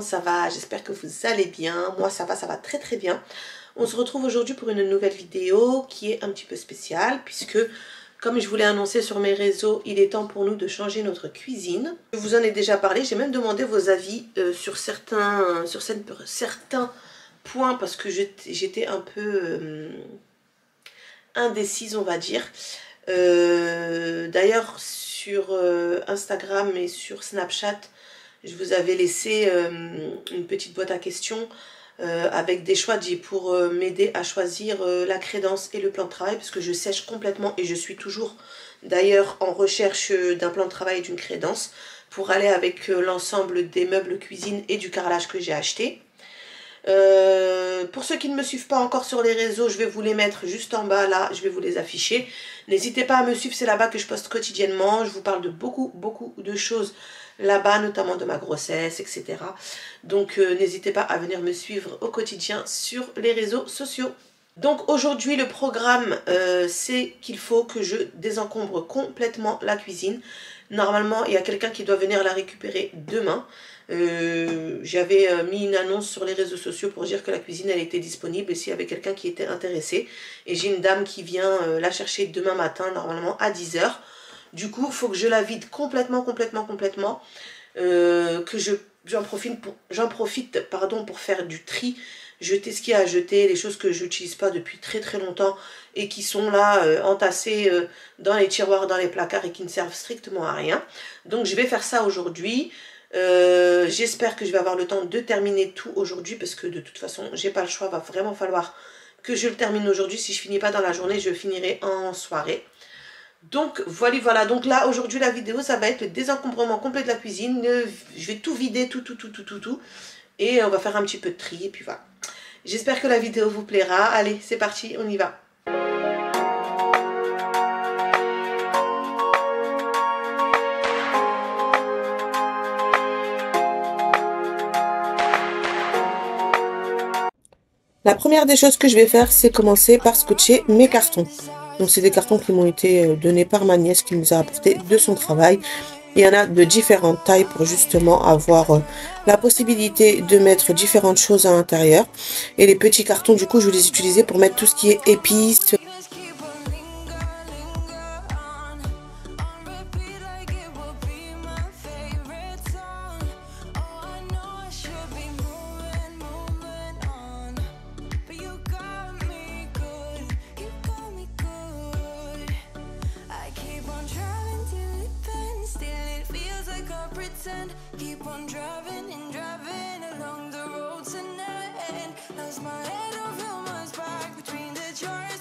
ça va? J'espère que vous allez bien. Moi ça va très très bien. On se retrouve aujourd'hui pour une nouvelle vidéo qui est un petit peu spéciale puisque, comme je vous l'ai annoncé sur mes réseaux, il est temps pour nous de changer notre cuisine. Je vous en ai déjà parlé, j'ai même demandé vos avis sur certains points parce que j'étais un peu indécise, on va dire. D'ailleurs sur Instagram et sur Snapchat, je vous avais laissé une petite boîte à questions avec des choix pour m'aider à choisir la crédence et le plan de travail, parce que je sèche complètement et je suis toujours d'ailleurs en recherche d'un plan de travail et d'une crédence pour aller avec l'ensemble des meubles cuisine et du carrelage que j'ai acheté. Pour ceux qui ne me suivent pas encore sur les réseaux, je vais vous les mettre juste en bas là, je vais vous les afficher. N'hésitez pas à me suivre, c'est là-bas que je poste quotidiennement. Je vous parle de beaucoup de choses là-bas, notamment de ma grossesse, etc. Donc n'hésitez pas à venir me suivre au quotidien sur les réseaux sociaux. Donc aujourd'hui le programme c'est qu'il faut que je désencombre complètement la cuisine. Normalement il y a quelqu'un qui doit venir la récupérer demain. J'avais mis une annonce sur les réseaux sociaux pour dire que la cuisine elle était disponible et s'il y avait quelqu'un qui était intéressé. Et j'ai une dame qui vient la chercher demain matin normalement à 10 h. Du coup il faut que je la vide complètement, que j'en profite pour faire du tri, jeter ce qu'il y a à jeter, les choses que je n'utilise pas depuis très longtemps et qui sont là entassées dans les tiroirs, dans les placards et qui ne servent strictement à rien. Donc je vais faire ça aujourd'hui. J'espère que je vais avoir le temps de terminer tout aujourd'hui parce que de toute façon j'ai pas le choix, va vraiment falloir que je le termine aujourd'hui. Si je finis pas dans la journée, je finirai en soirée. Donc voilà, donc là aujourd'hui la vidéo ça va être le désencombrement complet de la cuisine. Je vais tout vider, tout et on va faire un petit peu de tri et puis voilà. J'espère que la vidéo vous plaira. Allez c'est parti, on y va. La première des choses que je vais faire, c'est commencer par scotcher mes cartons. Donc c'est des cartons qui m'ont été donnés par ma nièce qui nous a apporté de son travail. Il y en a de différentes tailles pour justement avoir la possibilité de mettre différentes choses à l'intérieur. Et les petits cartons, du coup, je vais les utiliser pour mettre tout ce qui est épices.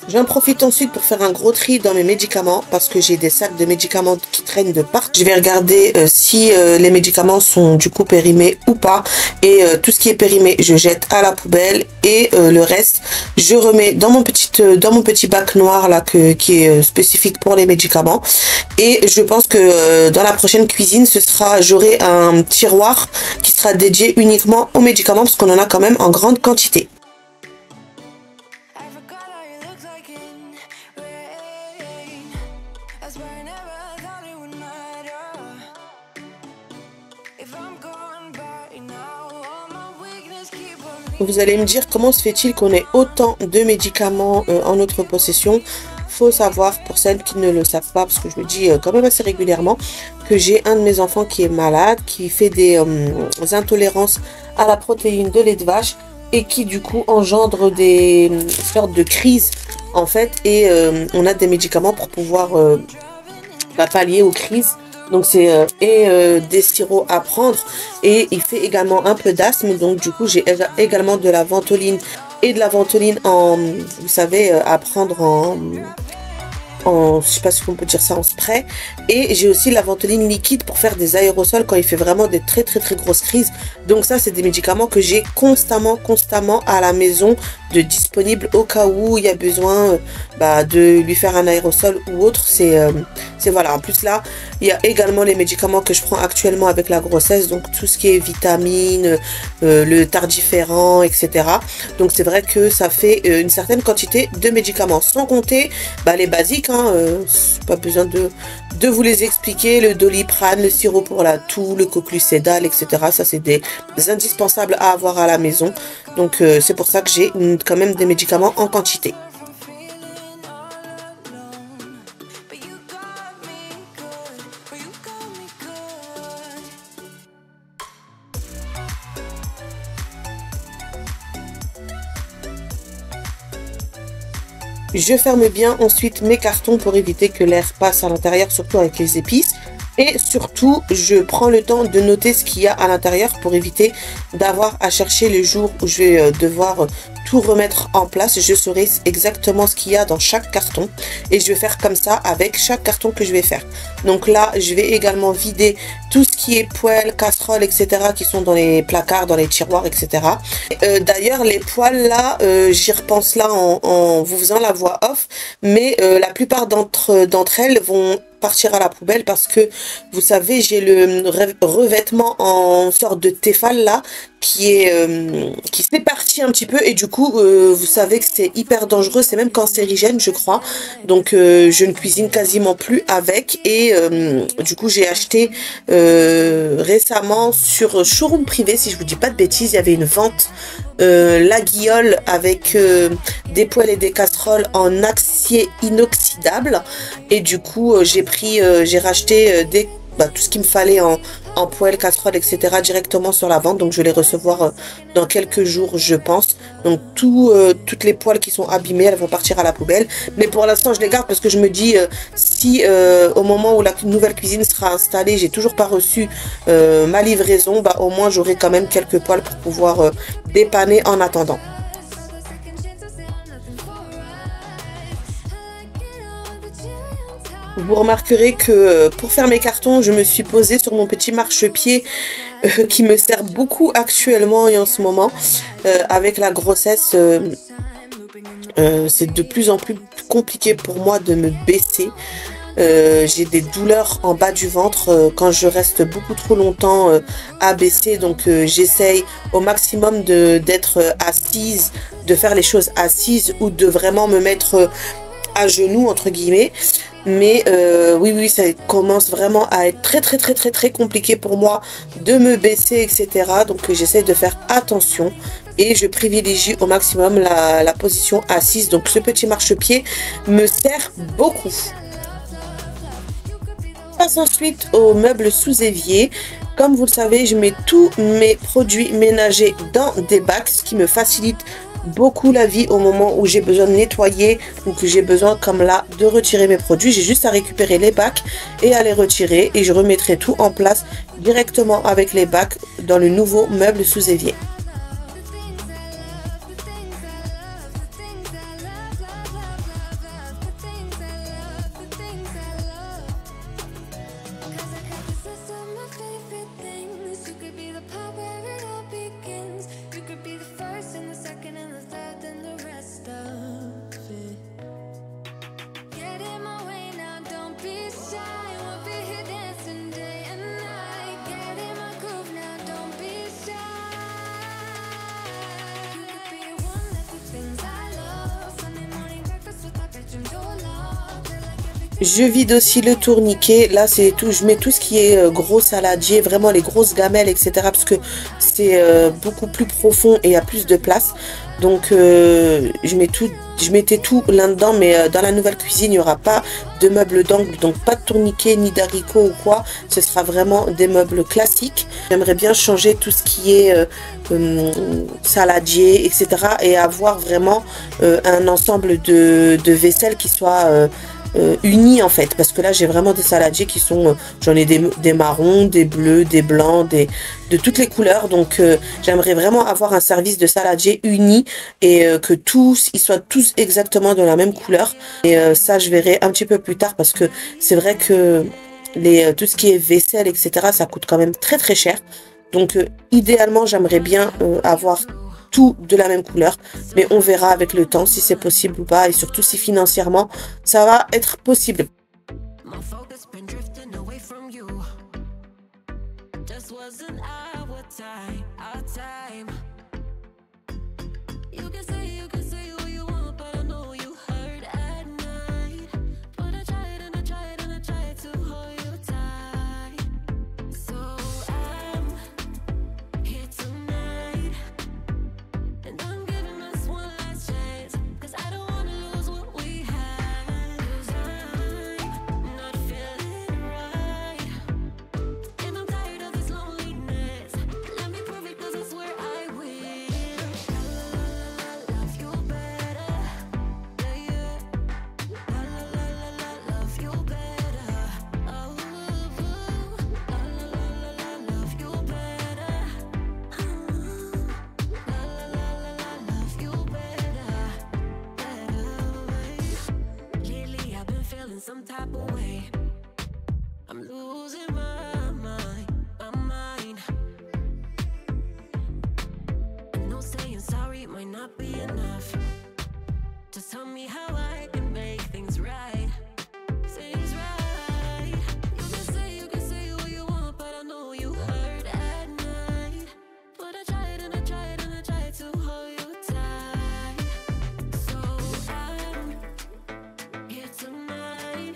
J'en profite ensuite pour faire un gros tri dans mes médicaments parce que j'ai des sacs de médicaments qui traînent de partout. Je vais regarder si les médicaments sont du coup périmés ou pas, et tout ce qui est périmé je jette à la poubelle et le reste je remets dans mon petit bac noir là qui est spécifique pour les médicaments. Et je pense que dans la prochaine cuisine j'aurai un tiroir qui sera dédié uniquement aux médicaments parce qu'on en a quand même en grande quantité. Vous allez me dire comment se fait-il qu'on ait autant de médicaments en notre possession. Faut savoir, pour celles qui ne le savent pas, parce que je le dis quand même assez régulièrement, que j'ai un de mes enfants qui est malade, qui fait des intolérances à la protéine de lait de vache et qui du coup engendre des sortes de crises en fait, et on a des médicaments pour pouvoir pallier aux crises. Donc c'est des sirops à prendre, et il fait également un peu d'asthme, donc du coup j'ai également de la ventoline et de la ventoline en, vous savez, à prendre je sais pas si on peut dire ça, en spray, et j'ai aussi la ventoline liquide pour faire des aérosols quand il fait vraiment des très grosses crises. Donc ça c'est des médicaments que j'ai constamment à la maison de disponible au cas où il y a besoin de lui faire un aérosol ou autre. C'est voilà. En plus là, il y a également les médicaments que je prends actuellement avec la grossesse, donc tout ce qui est vitamines, le tardiféran, etc. Donc c'est vrai que ça fait une certaine quantité de médicaments, sans compter les basiques, hein, pas besoin de vous les expliquer, le Doliprane, le sirop pour la toux, le Coclucédal, etc. Ça c'est des indispensables à avoir à la maison. Donc c'est pour ça que j'ai quand même des médicaments en quantité. Je ferme bien ensuite mes cartons pour éviter que l'air passe à l'intérieur, surtout avec les épices. Et surtout, je prends le temps de noter ce qu'il y a à l'intérieur pour éviter d'avoir à chercher le jour où je vais devoir tout remettre en place. Je saurai exactement ce qu'il y a dans chaque carton et je vais faire comme ça avec chaque carton que je vais faire. Donc là, je vais également vider tout ce qui est poêles, casseroles, etc. qui sont dans les placards, dans les tiroirs, etc. D'ailleurs, les poêles là, j'y repense là en vous faisant la voix off, mais la plupart d'entre elles vont partir à la poubelle parce que vous savez, j'ai le revêtement en sorte de Tefal là qui s'est parti un petit peu et du coup vous savez que c'est hyper dangereux, c'est même cancérigène je crois, donc je ne cuisine quasiment plus avec et du coup j'ai acheté récemment sur Showroom Privé, si je vous dis pas de bêtises, il y avait une vente la guillole avec des poêles et des casseroles en acier inoxydable et du coup j'ai racheté tout ce qu'il me fallait en poêle, casserole, etc. directement sur la vente. Donc je vais les recevoir dans quelques jours, je pense. Donc toutes les poêles qui sont abîmées, elles vont partir à la poubelle. Mais pour l'instant, je les garde parce que je me dis, si au moment où la nouvelle cuisine sera installée, j'ai toujours pas reçu ma livraison, au moins j'aurai quand même quelques poêles pour pouvoir dépanner en attendant. Vous remarquerez que pour faire mes cartons, je me suis posée sur mon petit marchepied qui me sert beaucoup actuellement et en ce moment. Avec la grossesse, c'est de plus en plus compliqué pour moi de me baisser. J'ai des douleurs en bas du ventre quand je reste beaucoup trop longtemps abaissée. Donc j'essaye au maximum d'être assise, de faire les choses assises ou de vraiment me mettre à genoux entre guillemets. Mais oui, ça commence vraiment à être très compliqué pour moi de me baisser, etc. Donc j'essaie de faire attention et je privilégie au maximum la position assise. Donc ce petit marchepied me sert beaucoup. On passe ensuite aux meubles sous évier. Comme vous le savez, je mets tous mes produits ménagers dans des bacs, ce qui me facilite beaucoup la vie au moment où j'ai besoin de nettoyer ou que j'ai besoin comme là de retirer mes produits. J'ai juste à récupérer les bacs et à les retirer et je remettrai tout en place directement avec les bacs dans le nouveau meuble sous évier. Je vide aussi le tourniquet. Là, c'est tout. Je mets tout ce qui est gros saladier, vraiment les grosses gamelles, etc. Parce que c'est beaucoup plus profond et il y a plus de place. Donc, je mettais tout là-dedans. Mais dans la nouvelle cuisine, il n'y aura pas de meubles d'angle. Donc, pas de tourniquet ni d'haricots ou quoi. Ce sera vraiment des meubles classiques. J'aimerais bien changer tout ce qui est saladier, etc. Et avoir vraiment un ensemble de vaisselle qui soit unis en fait, parce que là j'ai vraiment des saladiers qui sont j'en ai des marrons, des bleus, des blancs, de toutes les couleurs. Donc j'aimerais vraiment avoir un service de saladier uni et que tous ils soient tous exactement de la même couleur. Et ça je verrai un petit peu plus tard parce que c'est vrai que tout ce qui est vaisselle, etc., ça coûte quand même très cher. Donc idéalement j'aimerais bien avoir tout de la même couleur. Mais on verra avec le temps si c'est possible ou pas et surtout si financièrement ça va être possible. Some type of way, I'm losing my mind. I know saying sorry might not be enough. Just tell me how I can make things right. Things right. You can say what you want, but I know you hurt at night. But I tried and I tried and I tried to hold you tight. So I'm here tonight.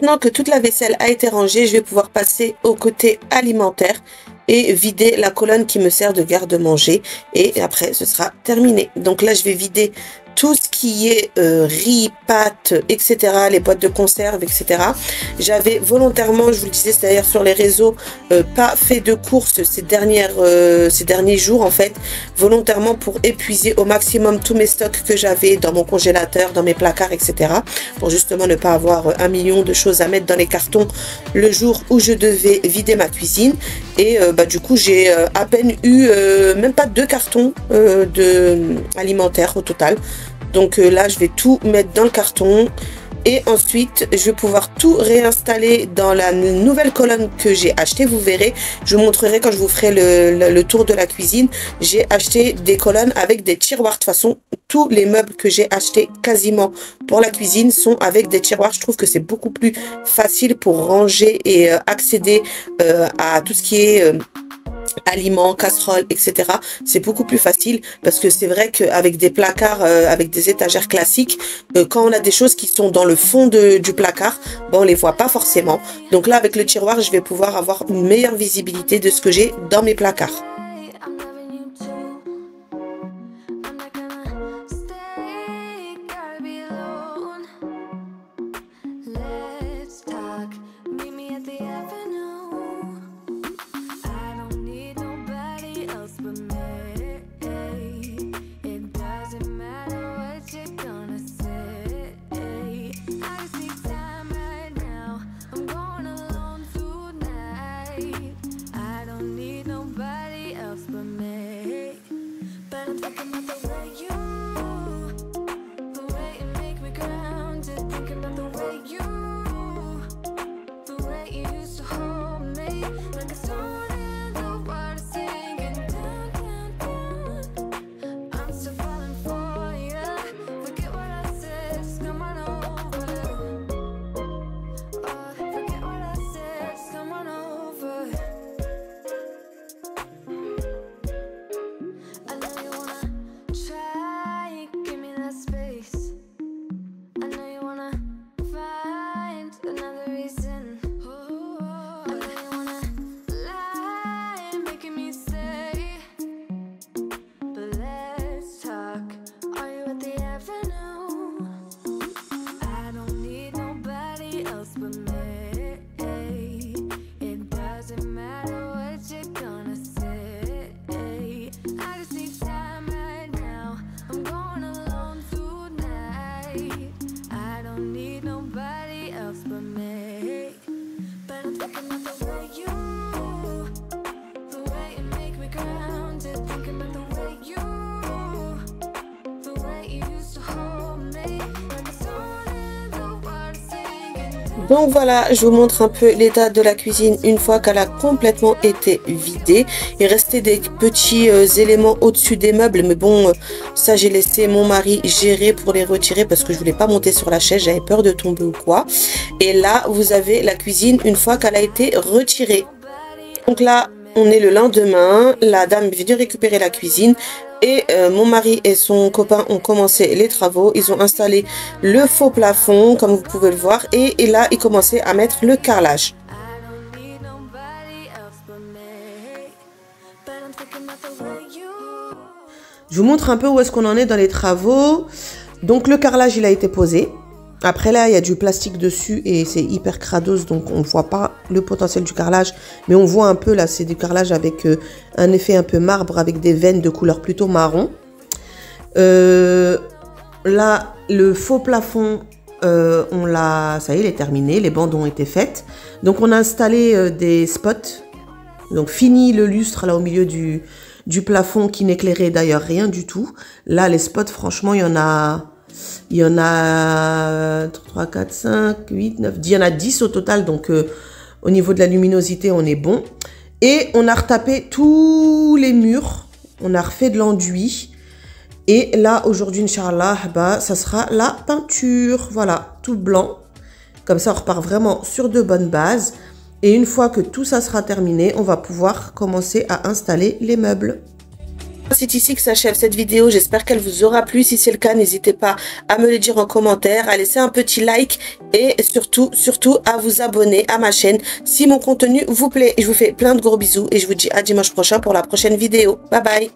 Maintenant que toute la vaisselle a été rangée, je vais pouvoir passer au côté alimentaire et vider la colonne qui me sert de garde-manger. Et après, ce sera terminé. Donc là, je vais vider tout ce qui est riz, pâtes, etc., les boîtes de conserve, etc. J'avais volontairement, je vous le disais, c'est-à-dire sur les réseaux, pas fait de courses ces derniers jours, en fait, volontairement pour épuiser au maximum tous mes stocks que j'avais dans mon congélateur, dans mes placards, etc. Pour justement ne pas avoir 1 million de choses à mettre dans les cartons le jour où je devais vider ma cuisine. Et du coup, j'ai à peine eu même pas 2 cartons alimentaires au total. Donc là, je vais tout mettre dans le carton. Et ensuite, je vais pouvoir tout réinstaller dans la nouvelle colonne que j'ai achetée. Vous verrez, je vous montrerai quand je vous ferai le tour de la cuisine. J'ai acheté des colonnes avec des tiroirs. De toute façon, tous les meubles que j'ai achetés quasiment pour la cuisine sont avec des tiroirs. Je trouve que c'est beaucoup plus facile pour ranger et accéder à tout ce qui est... aliments, casseroles, etc. C'est beaucoup plus facile parce que c'est vrai qu'avec des placards, avec des étagères classiques, quand on a des choses qui sont dans le fond du placard, ben, on les voit pas forcément. Donc là, avec le tiroir, je vais pouvoir avoir une meilleure visibilité de ce que j'ai dans mes placards. I don't need nobody Donc voilà, je vous montre un peu l'état de la cuisine une fois qu'elle a complètement été vidée. Il restait des petits éléments au-dessus des meubles, mais bon, ça j'ai laissé mon mari gérer pour les retirer parce que je voulais pas monter sur la chaise, j'avais peur de tomber ou quoi. Et là, vous avez la cuisine une fois qu'elle a été retirée. Donc là, on est le lendemain, la dame est venue récupérer la cuisine. Et mon mari et son copain ont commencé les travaux. Ils ont installé le faux plafond, comme vous pouvez le voir. Et là, ils commençaient à mettre le carrelage. Je vous montre un peu où est-ce qu'on en est dans les travaux. Donc, le carrelage, il a été posé. Après, là, il y a du plastique dessus et c'est hyper crados. Donc, on ne voit pas le potentiel du carrelage. Mais on voit un peu, là, c'est du carrelage avec un effet un peu marbre, avec des veines de couleur plutôt marron. Là, le faux plafond, on l'a... Ça y est, il est terminé. Les bandes ont été faites. Donc, on a installé des spots. Donc, fini le lustre, là, au milieu du plafond qui n'éclairait d'ailleurs rien du tout. Là, les spots, franchement, il y en a 3, 4, 5, 8, 9, 10. Il y en a 10 au total. Donc, au niveau de la luminosité, on est bon. Et on a retapé tous les murs. On a refait de l'enduit. Et là, aujourd'hui, Inch'Allah, bah, ça sera la peinture. Voilà, tout blanc. Comme ça, on repart vraiment sur de bonnes bases. Et une fois que tout ça sera terminé, on va pouvoir commencer à installer les meubles. C'est ici que s'achève cette vidéo. J'espère qu'elle vous aura plu. Si c'est le cas, n'hésitez pas à me le dire en commentaire, à laisser un petit like et surtout à vous abonner à ma chaîne si mon contenu vous plaît. Je vous fais plein de gros bisous et je vous dis à dimanche prochain pour la prochaine vidéo. Bye bye.